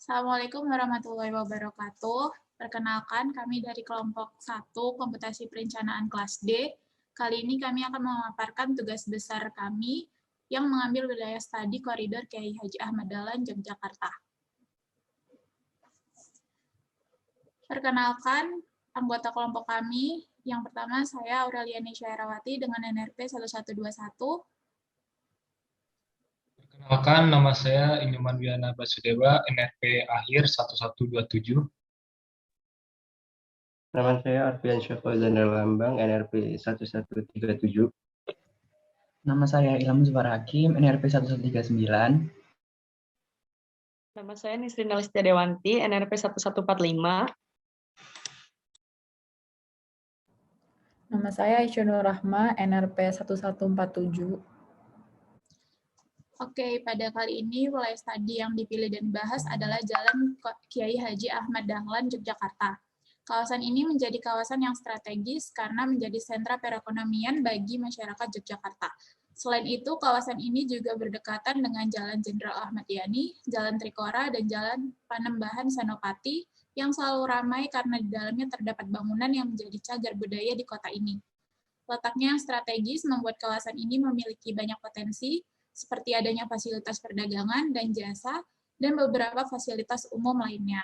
Assalamualaikum warahmatullahi wabarakatuh. Perkenalkan, kami dari kelompok 1 Komputasi Perencanaan kelas D. Kali ini kami akan memaparkan tugas besar kami yang mengambil wilayah studi koridor Kiai Haji Ahmad Dahlan, Yogyakarta. Perkenalkan, anggota kelompok kami. Yang pertama, saya Aureliani Syahrawati dengan NRP 1121. Perkenalkan, nama saya Inyuman Wiana Basudewa, NRP akhir 1127. Nama saya Arfian Syafazan Lambang, NRP 1137. Nama saya Ilham Zubar Hakim, NRP 1139. Nama saya Nisrina Listia Dewanti, NRP 1145. Nama saya Isyunur Rahma, NRP 1147. Oke, pada kali ini wilayah studi yang dipilih dan dibahas adalah Jalan Kiai Haji Ahmad Dahlan, Yogyakarta. Kawasan ini menjadi kawasan yang strategis karena menjadi sentra perekonomian bagi masyarakat Yogyakarta. Selain itu, kawasan ini juga berdekatan dengan Jalan Jenderal Ahmad Yani, Jalan Trikora, dan Jalan Panembahan Senopati yang selalu ramai karena di dalamnya terdapat bangunan yang menjadi cagar budaya di kota ini. Letaknya yang strategis membuat kawasan ini memiliki banyak potensi, seperti adanya fasilitas perdagangan dan jasa, dan beberapa fasilitas umum lainnya.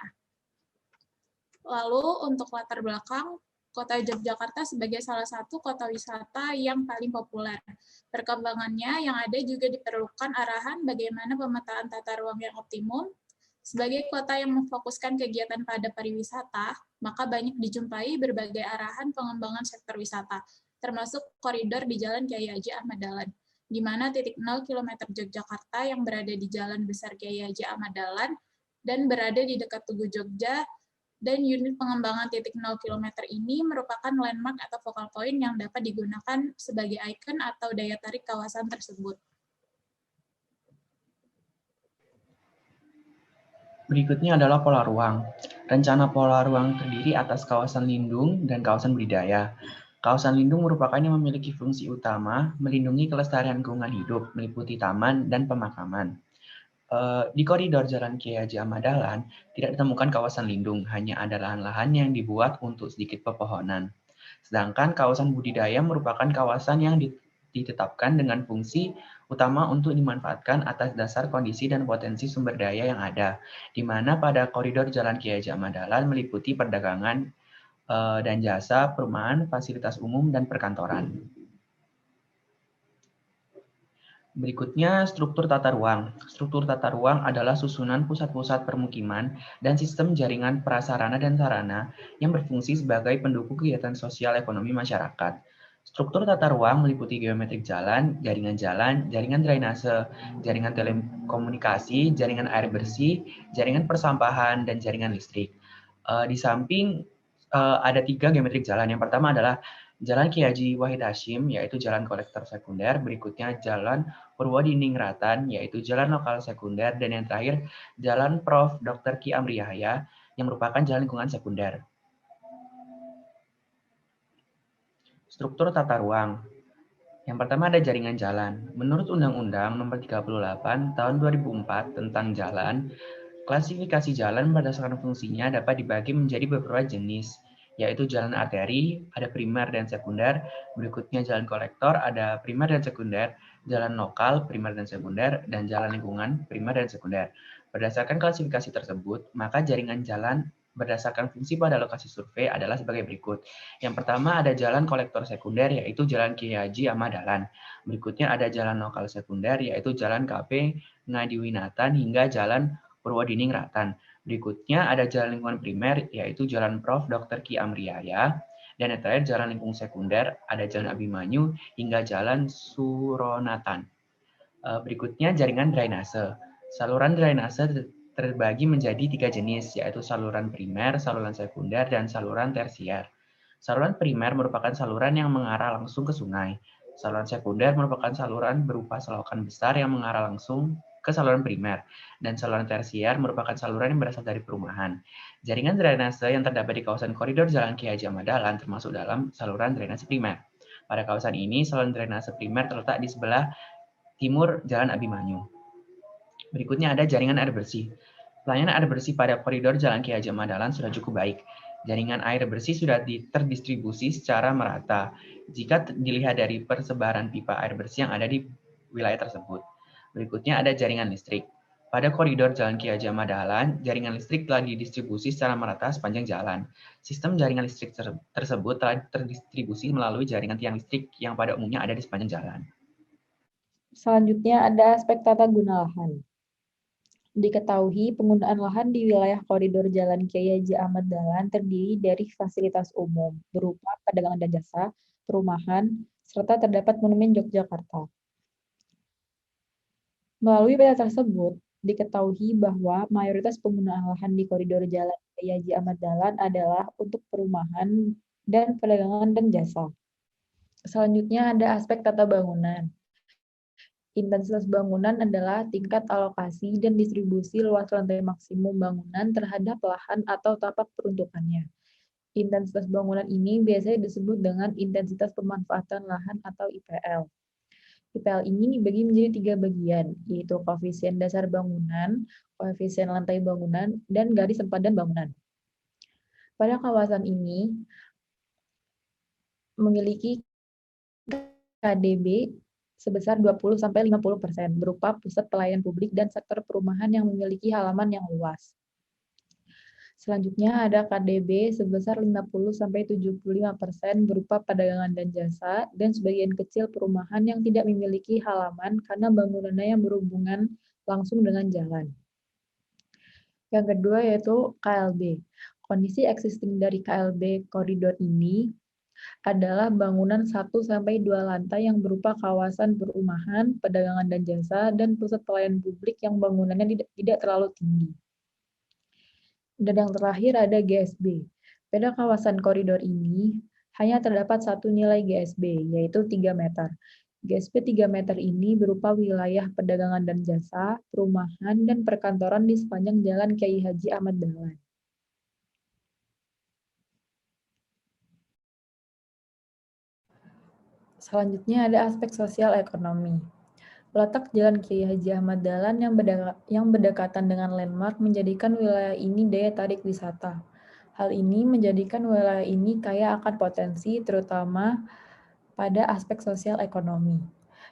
Lalu untuk latar belakang, Kota Yogyakarta sebagai salah satu kota wisata yang paling populer. Perkembangannya yang ada juga diperlukan arahan bagaimana pemetaan tata ruang yang optimum. Sebagai kota yang memfokuskan kegiatan pada pariwisata, maka banyak dijumpai berbagai arahan pengembangan sektor wisata, termasuk koridor di Jalan Kiai Haji Ahmad Dahlan, di mana titik 0 km Yogyakarta yang berada di Jalan Besar Kiai Haji Ahmad Dahlan dan berada di dekat Tugu Jogja, dan unit pengembangan titik 0 km ini merupakan landmark atau focal point yang dapat digunakan sebagai ikon atau daya tarik kawasan tersebut. Berikutnya adalah pola ruang. Rencana pola ruang terdiri atas kawasan lindung dan kawasan budidaya. Kawasan lindung merupakan yang memiliki fungsi utama melindungi kelestarian lingkungan hidup, meliputi taman dan pemakaman. Di koridor Jalan Kiai Haji Ahmad Dahlan tidak ditemukan kawasan lindung, hanya ada lahan-lahan yang dibuat untuk sedikit pepohonan. Sedangkan kawasan budidaya merupakan kawasan yang ditetapkan dengan fungsi utama untuk dimanfaatkan atas dasar kondisi dan potensi sumber daya yang ada, di mana pada koridor Jalan Kiai Haji Ahmad Dahlan meliputi perdagangan dan jasa, perumahan, fasilitas umum, dan perkantoran. Berikutnya, struktur tata ruang. Struktur tata ruang adalah susunan pusat-pusat permukiman dan sistem jaringan prasarana dan sarana yang berfungsi sebagai pendukung kegiatan sosial ekonomi masyarakat. Struktur tata ruang meliputi geometrik jalan, jaringan drainase, jaringan telekomunikasi, jaringan air bersih, jaringan persampahan, dan jaringan listrik. Di samping ada 3 geometrik jalan. Yang pertama adalah Jalan Kiai Haji Wahid Hasyim, yaitu jalan kolektor sekunder. Berikutnya Jalan Purwodiningrat, yaitu jalan lokal sekunder. Dan yang terakhir, Jalan Prof. Dr. Ki Amri Yahya, yang merupakan jalan lingkungan sekunder. Struktur tata ruang. Yang pertama ada jaringan jalan. Menurut Undang-Undang Nomor 38 Tahun 2004 tentang jalan, klasifikasi jalan berdasarkan fungsinya dapat dibagi menjadi beberapa jenis, yaitu jalan arteri, ada primer dan sekunder, berikutnya jalan kolektor, ada primer dan sekunder, jalan lokal, primer dan sekunder, dan jalan lingkungan, primer dan sekunder. Berdasarkan klasifikasi tersebut, maka jaringan jalan berdasarkan fungsi pada lokasi survei adalah sebagai berikut. Yang pertama ada jalan kolektor sekunder, yaitu Jalan Kiai Haji Ahmad Dahlan. Berikutnya ada jalan lokal sekunder, yaitu Jalan KP Ngadiwinatan hingga Jalan Purwodiningrat. Berikutnya ada jalan lingkungan primer, yaitu Jalan Prof. Dr. Ki Amri Yahya. Dan yang terakhir jalan lingkungan sekunder, ada Jalan Abimanyu hingga Jalan Suronatan. Berikutnya jaringan drainase. Saluran drainase terbagi menjadi 3 jenis, yaitu saluran primer, saluran sekunder, dan saluran tersier. Saluran primer merupakan saluran yang mengarah langsung ke sungai. Saluran sekunder merupakan saluran berupa selokan besar yang mengarah langsung ke saluran primer, dan saluran tersier merupakan saluran yang berasal dari perumahan. Jaringan drainase yang terdapat di kawasan koridor Jalan Kiai Haji Ahmad Dahlan termasuk dalam saluran drainase primer. Pada kawasan ini, saluran drainase primer terletak di sebelah timur Jalan Abimanyu. Berikutnya ada jaringan air bersih. Pelayanan air bersih pada koridor Jalan Ki Haji Ahmad Dahlan sudah cukup baik. Jaringan air bersih sudah terdistribusi secara merata jika dilihat dari persebaran pipa air bersih yang ada di wilayah tersebut. Berikutnya ada jaringan listrik. Pada koridor Jalan Ki Haji Ahmad Dahlan, jaringan listrik telah didistribusi secara merata sepanjang jalan. Sistem jaringan listrik tersebut telah terdistribusi melalui jaringan tiang listrik yang pada umumnya ada di sepanjang jalan. Selanjutnya ada aspek tata guna lahan. Diketahui penggunaan lahan di wilayah koridor Jalan Kiai Haji Ahmad Dahlan terdiri dari fasilitas umum berupa perdagangan dan jasa, perumahan, serta terdapat Monumen Yogyakarta. Melalui peta tersebut, diketahui bahwa mayoritas penggunaan lahan di koridor Jalan Kiai Haji Ahmad Dahlan adalah untuk perumahan dan perdagangan dan jasa. Selanjutnya ada aspek tata bangunan. Intensitas bangunan adalah tingkat alokasi dan distribusi luas lantai maksimum bangunan terhadap lahan atau tapak peruntukannya. Intensitas bangunan ini biasanya disebut dengan intensitas pemanfaatan lahan atau IPL. IPL ini dibagi menjadi 3 bagian, yaitu koefisien dasar bangunan, koefisien lantai bangunan, dan garis sempadan bangunan. Pada kawasan ini memiliki KDB sebesar 20-50% berupa pusat pelayanan publik dan sektor perumahan yang memiliki halaman yang luas. Selanjutnya ada KDB sebesar 50-75% berupa perdagangan dan jasa dan sebagian kecil perumahan yang tidak memiliki halaman karena bangunannya yang berhubungan langsung dengan jalan. Yang kedua yaitu KLB. Kondisi existing dari KLB koridor ini adalah bangunan 1-2 lantai yang berupa kawasan perumahan, perdagangan dan jasa, dan pusat pelayanan publik yang bangunannya tidak terlalu tinggi. Dan yang terakhir ada GSB. Pada kawasan koridor ini hanya terdapat satu nilai GSB, yaitu 3 meter. GSB 3 meter ini berupa wilayah perdagangan dan jasa, perumahan, dan perkantoran di sepanjang Jalan Kiai Haji Ahmad Dahlan. Selanjutnya ada aspek sosial ekonomi. Letak Jalan Kiai Haji Ahmad Dahlan yang berdekatan dengan landmark menjadikan wilayah ini daya tarik wisata. Hal ini menjadikan wilayah ini kaya akan potensi, terutama pada aspek sosial ekonomi.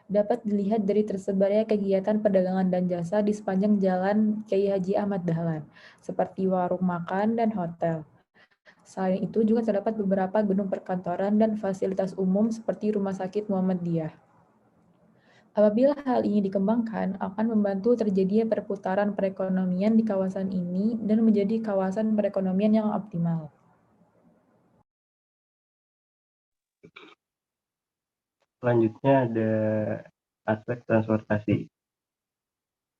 Dapat dilihat dari tersebarnya kegiatan perdagangan dan jasa di sepanjang Jalan Kiai Haji Ahmad Dahlan, seperti warung makan dan hotel. Selain itu juga terdapat beberapa gedung perkantoran dan fasilitas umum seperti Rumah Sakit Muhammadiyah. Apabila hal ini dikembangkan, akan membantu terjadinya perputaran perekonomian di kawasan ini dan menjadi kawasan perekonomian yang optimal. Selanjutnya ada aspek transportasi.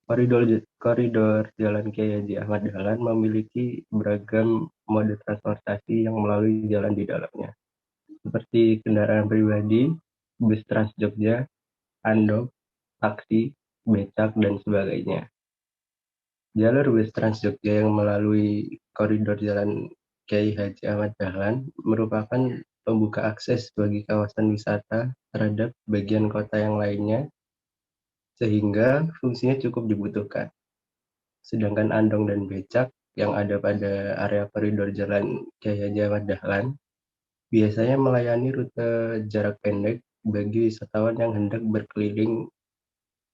Koridor Jalan Kiai Haji Ahmad Dahlan memiliki beragam mode transportasi yang melalui jalan di dalamnya, seperti kendaraan pribadi, bus Trans Jogja, andong, taksi, becak, dan sebagainya. Jalur bus Trans Jogja yang melalui koridor Jalan Kiai Haji Ahmad Dahlan merupakan pembuka akses bagi kawasan wisata terhadap bagian kota yang lainnya, sehingga fungsinya cukup dibutuhkan. Sedangkan andong dan becak yang ada pada area koridor Jalan Kiai Haji Ahmad Dahlan biasanya melayani rute jarak pendek bagi wisatawan yang hendak berkeliling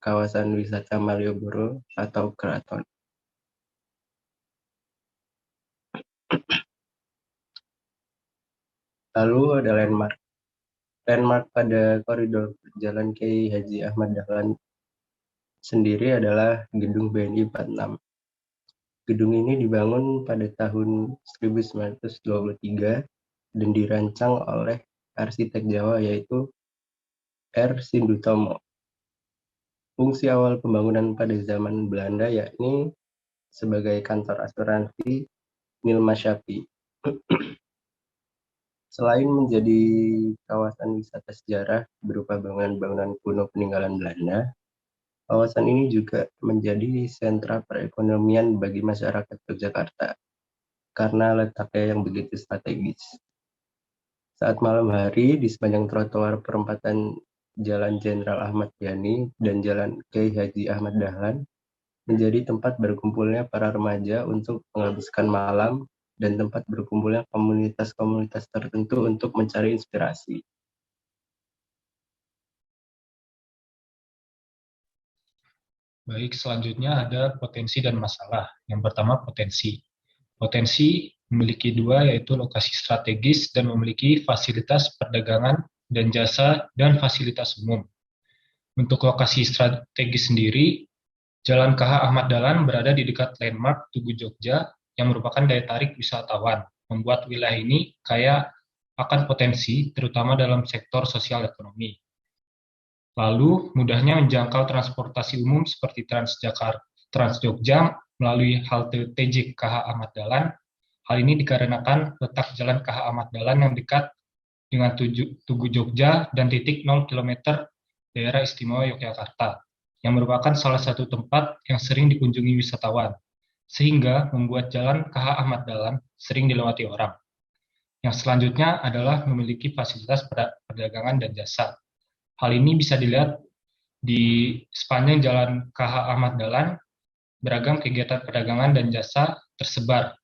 kawasan wisata Malioboro atau Keraton. Lalu ada landmark. Landmark pada koridor Jalan Kiai Haji Ahmad Dahlan sendiri adalah Gedung BNI 46. Gedung ini dibangun pada tahun 1923 dan dirancang oleh arsitek Jawa yaitu R. Sindutomo. Fungsi awal pembangunan pada zaman Belanda yakni sebagai kantor asuransi Nilma Shaffi. Selain menjadi kawasan wisata sejarah berupa bangunan-bangunan kuno peninggalan Belanda, kawasan ini juga menjadi sentra perekonomian bagi masyarakat Yogyakarta karena letaknya yang begitu strategis. Saat malam hari, di sepanjang trotoar perempatan Jalan Jenderal Ahmad Yani dan Jalan Kiai Haji Ahmad Dahlan, menjadi tempat berkumpulnya para remaja untuk menghabiskan malam dan tempat berkumpulnya komunitas-komunitas tertentu untuk mencari inspirasi. Baik, selanjutnya ada potensi dan masalah. Yang pertama, potensi. Potensi memiliki dua, yaitu lokasi strategis dan memiliki fasilitas perdagangan dan jasa dan fasilitas umum. Untuk lokasi strategis sendiri, Jalan KH Ahmad Dahlan berada di dekat landmark Tugu Jogja yang merupakan daya tarik wisatawan, membuat wilayah ini kaya akan potensi, terutama dalam sektor sosial ekonomi. Lalu, mudahnya menjangkau transportasi umum seperti Trans Jogja melalui halte TJ KH Ahmad Dahlan. Hal ini dikarenakan letak Jalan KH Ahmad Dahlan yang dekat dengan Tugu Jogja dan titik 0 km daerah istimewa Yogyakarta, yang merupakan salah satu tempat yang sering dikunjungi wisatawan, sehingga membuat Jalan KH Ahmad Dahlan sering dilewati orang. Yang selanjutnya adalah memiliki fasilitas perdagangan dan jasa. Hal ini bisa dilihat di sepanjang Jalan KH Ahmad Dahlan, beragam kegiatan perdagangan dan jasa tersebar,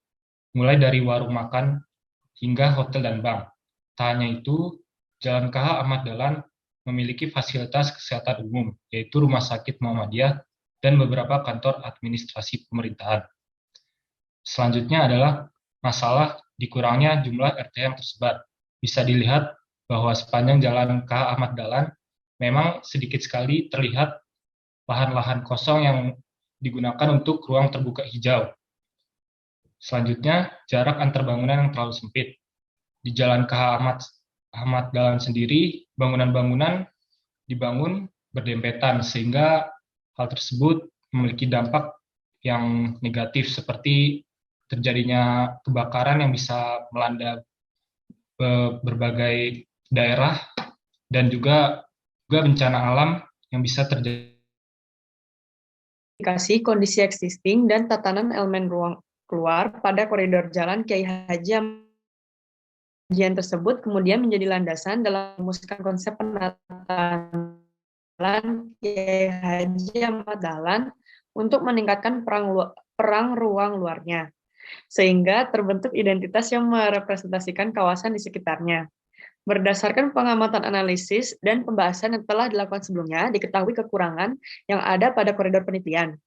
mulai dari warung makan hingga hotel dan bank. Tak hanya itu, Jalan KH Ahmad Dahlan memiliki fasilitas kesehatan umum, yaitu Rumah Sakit Muhammadiyah dan beberapa kantor administrasi pemerintahan. Selanjutnya adalah masalah dikurangnya jumlah RT yang tersebar. Bisa dilihat bahwa sepanjang Jalan KH Ahmad Dahlan memang sedikit sekali terlihat lahan-lahan kosong yang digunakan untuk ruang terbuka hijau. Selanjutnya, jarak antar bangunan yang terlalu sempit. Di Jalan KH Ahmad Dahlan sendiri, bangunan-bangunan dibangun berdempetan, sehingga hal tersebut memiliki dampak yang negatif, seperti terjadinya kebakaran yang bisa melanda berbagai daerah, dan juga bencana alam yang bisa terjadi. Kondisi existing dan tatanan elemen ruang keluar pada koridor Jalan Kiai Haji Ahmad. Kajian tersebut kemudian menjadi landasan dalam merumuskan konsep penataan Jalan Kiai Haji Ahmad Dahlan untuk meningkatkan perang ruang luarnya, sehingga terbentuk identitas yang merepresentasikan kawasan di sekitarnya. Berdasarkan pengamatan analisis dan pembahasan yang telah dilakukan sebelumnya, diketahui kekurangan yang ada pada koridor penelitian.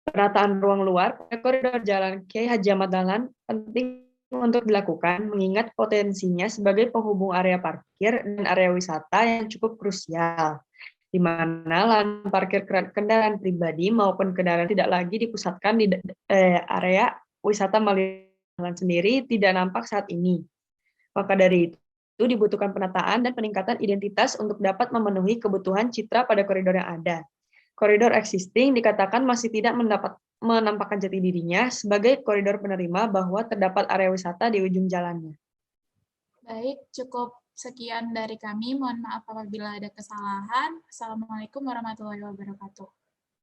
Penataan ruang luar pada koridor Jalan Kiai Haji Ahmad Dahlan penting untuk dilakukan, mengingat potensinya sebagai penghubung area parkir dan area wisata yang cukup krusial, di mana lahan parkir kendaraan pribadi maupun kendaraan tidak lagi dipusatkan di area wisata Maliran sendiri tidak nampak saat ini. Maka dari itu dibutuhkan penataan dan peningkatan identitas untuk dapat memenuhi kebutuhan citra pada koridor yang ada. Koridor existing dikatakan masih tidak menampakkan jati dirinya sebagai koridor penerima bahwa terdapat area wisata di ujung jalannya. Baik, cukup sekian dari kami. Mohon maaf apabila ada kesalahan. Assalamualaikum warahmatullahi wabarakatuh.